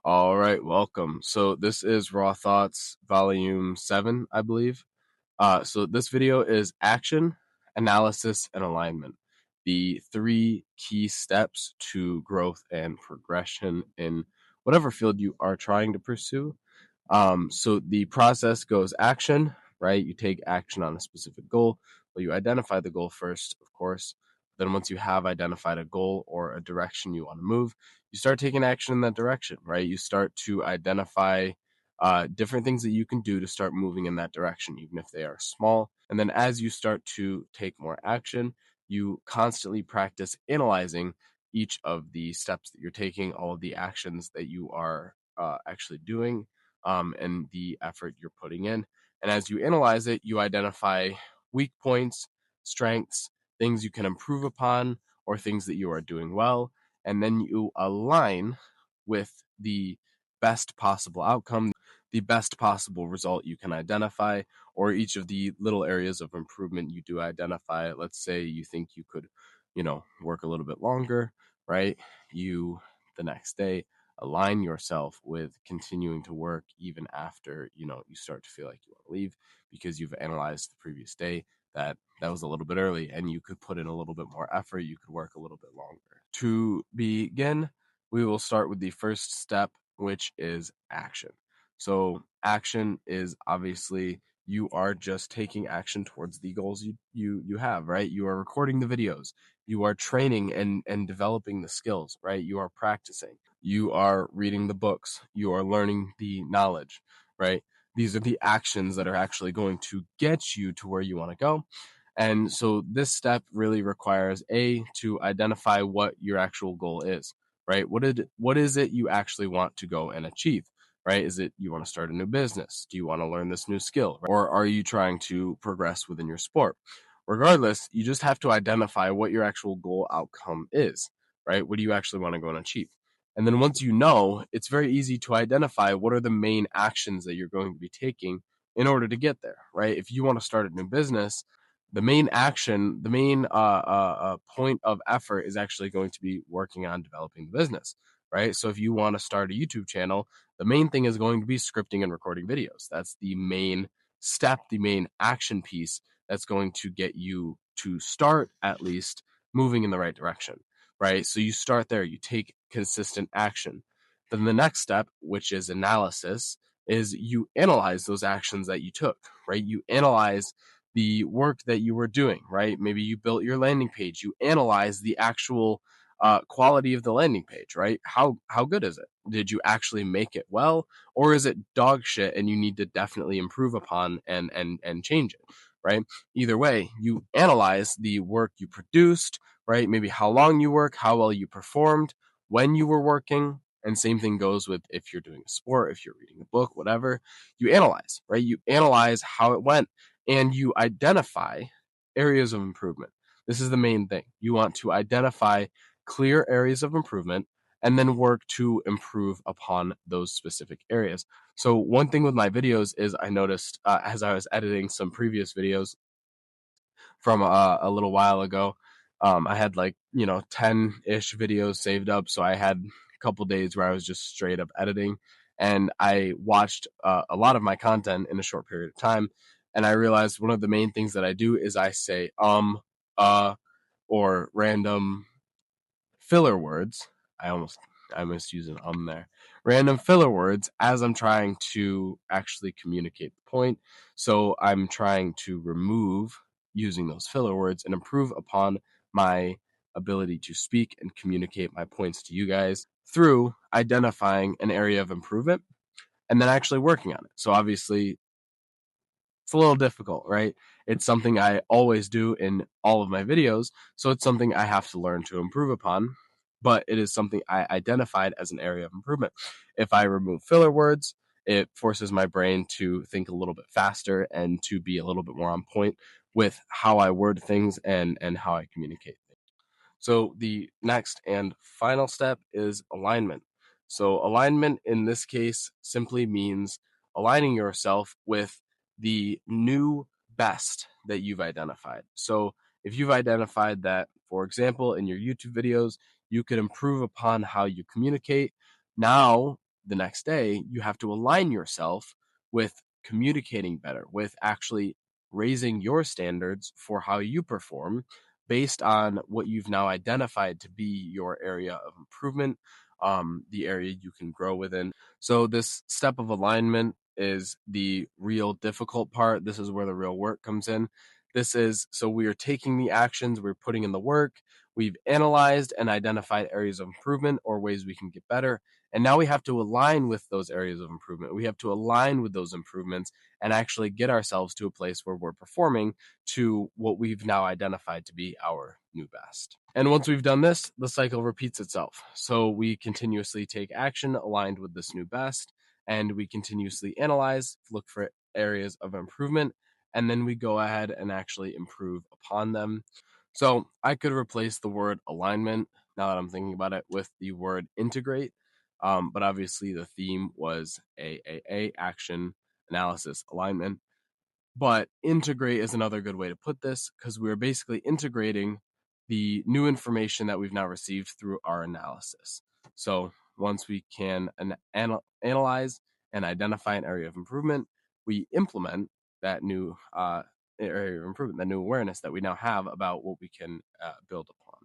All right, welcome. So this is Raw Thoughts Volume 7, I believe. So this video is action, analysis, and alignment. The three key steps to growth and progression in whatever field you are trying to pursue. So the process goes action, right? You take action on a specific goal. Well, you identify the goal first, of course. Then once you have identified a goal or a direction you want to move, you start taking action in that direction, right? You start to identify different things that you can do to start moving in that direction, even if they are small. And then as you start to take more action, you constantly practice analyzing each of the steps that you're taking, all of the actions that you are actually doing, and the effort you're putting in. And as you analyze it, you identify weak points, strengths, things you can improve upon, or things that you are doing well. And then you align with the best possible outcome, the best possible result you can identify, or each of the little areas of improvement you do identify. Let's say you think you could, work a little bit longer, right? You, the next day, align yourself with continuing to work even after you start to feel like you want to leave, because you've analyzed the previous day that was a little bit early and you could put in a little bit more effort, you could work a little bit longer. To begin, we will start with the first step, which is action. So action is obviously you are just taking action towards the goals you have, right? You are recording the videos, you are training and developing the skills, right? You are practicing, you are reading the books, you are learning the knowledge, right? These are the actions that are actually going to get you to where you want to go. And so this step really requires to identify what your actual goal is, right? What is it you actually want to go and achieve, right? Is it you want to start a new business? Do you want to learn this new skill? Or are you trying to progress within your sport? Regardless, you just have to identify what your actual goal outcome is, right? What do you actually want to go and achieve? And then once you know, it's very easy to identify what are the main actions that you're going to be taking in order to get there, right? If you want to start a new business, the main action, the main point of effort is actually going to be working on developing the business, right? So if you want to start a YouTube channel, the main thing is going to be scripting and recording videos. That's the main step, the main action piece that's going to get you to start at least moving in the right direction, right? So you start there, you take consistent action. Then the next step, which is analysis, is you analyze those actions that you took, right? You analyze the work that you were doing, right? Maybe you built your landing page, you analyze the actual quality of the landing page, right? How good is it? Did you actually make it well, or is it dog shit and you need to definitely improve upon and change it, right? Either way, you analyze the work you produced, right? Maybe how long you work, how well you performed, when you were working. And same thing goes with if you're doing a sport, if you're reading a book, whatever, you analyze, right? You analyze how it went and you identify areas of improvement. This is the main thing. You want to identify clear areas of improvement and then work to improve upon those specific areas. So one thing with my videos is I noticed as I was editing some previous videos from a little while ago, I had 10-ish videos saved up. So I had a couple days where I was just straight up editing, and I watched a lot of my content in a short period of time. And I realized one of the main things that I do is I say, or random filler words. I must use an there. Random filler words as I'm trying to actually communicate the point. So I'm trying to remove using those filler words and improve upon my ability to speak and communicate my points to you guys through identifying an area of improvement and then actually working on it. So obviously it's a little difficult, right? It's something I always do in all of my videos, so it's something I have to learn to improve upon, but it is something I identified as an area of improvement. If I remove filler words, it forces my brain to think a little bit faster and to be a little bit more on point with how I word things and how I communicate things. So the next and final step is alignment. So alignment in this case simply means aligning yourself with the new best that you've identified. So if you've identified that, for example, in your YouTube videos, you could improve upon how you communicate. Now the next day, you have to align yourself with communicating better, with actually raising your standards for how you perform based on what you've now identified to be your area of improvement, the area you can grow within. So, this step of alignment is the real difficult part. This is where the real work comes in. This is so we are taking the actions, we're putting in the work, we've analyzed and identified areas of improvement or ways we can get better. And now we have to align with those areas of improvement. We have to align with those improvements and actually get ourselves to a place where we're performing to what we've now identified to be our new best. And once we've done this, the cycle repeats itself. So we continuously take action aligned with this new best, and we continuously analyze, look for areas of improvement, and then we go ahead and actually improve upon them. So I could replace the word alignment, now that I'm thinking about it, with the word integrate. But obviously the theme was AAA, action, analysis, alignment. But integrate is another good way to put this, because we're basically integrating the new information that we've now received through our analysis. So once we can analyze and identify an area of improvement, we implement that new area of improvement, that new awareness that we now have about what we can build upon.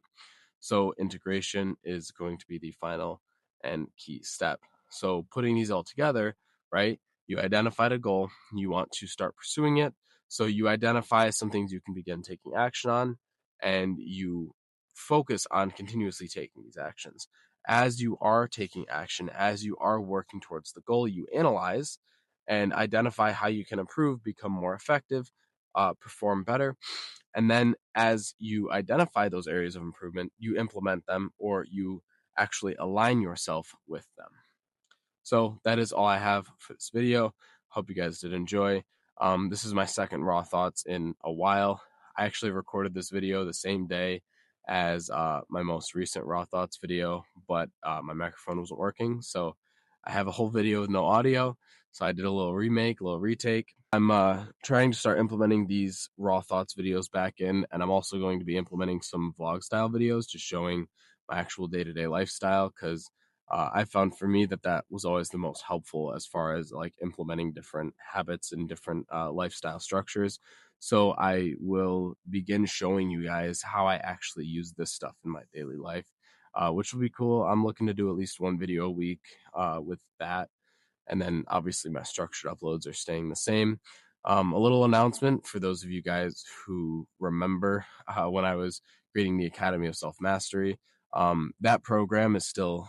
So integration is going to be the final and key step. So putting these all together, right? You identified a goal, you want to start pursuing it. So you identify some things you can begin taking action on, and you focus on continuously taking these actions. As you are taking action, as you are working towards the goal, you analyze and identify how you can improve, become more effective, perform better. And then as you identify those areas of improvement, you implement them or you actually align yourself with them. So that is all I have for this video. Hope you guys did enjoy. This is my second Raw Thoughts in a while. I actually recorded this video the same day as my most recent Raw Thoughts video, but my microphone wasn't working. So I have a whole video with no audio. So I did a little remake, a little retake. I'm trying to start implementing these Raw Thoughts videos back in, and I'm also going to be implementing some vlog style videos, just showing my actual day-to-day lifestyle, because I found for me that that was always the most helpful as far as like implementing different habits and different lifestyle structures. So I will begin showing you guys how I actually use this stuff in my daily life, which will be cool. I'm looking to do at least one video a week with that. And then obviously my structured uploads are staying the same. A little announcement for those of you guys who remember when I was creating the Academy of Self Mastery. That program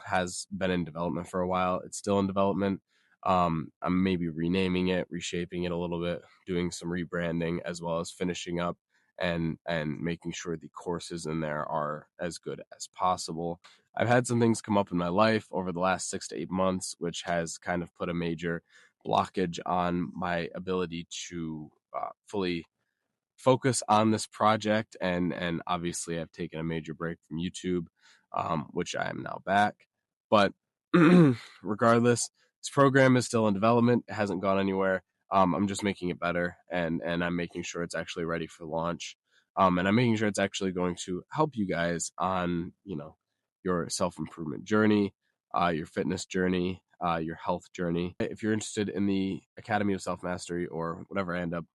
has been in development for a while. It's still in development. I'm maybe renaming it, reshaping it a little bit, doing some rebranding, as well as finishing up and making sure the courses in there are as good as possible. I've had some things come up in my life over the last 6 to 8 months, which has kind of put a major blockage on my ability to fully focus on this project. And obviously, I've taken a major break from YouTube, which I am now back. But regardless, this program is still in development. It hasn't gone anywhere. I'm just making it better, and I'm making sure it's actually ready for launch. And I'm making sure it's actually going to help you guys on your self improvement journey, your fitness journey, your health journey. If you're interested in the Academy of Self Mastery or whatever I end up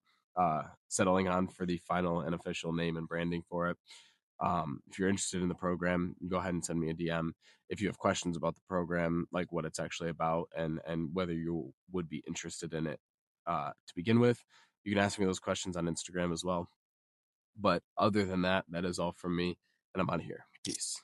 settling on for the final and official name and branding for it. If you're interested in the program, go ahead and send me a DM. If you have questions about the program, like what it's actually about and whether you would be interested in it to begin with, you can ask me those questions on Instagram as well. But other than that, that is all from me, and I'm out of here. Peace.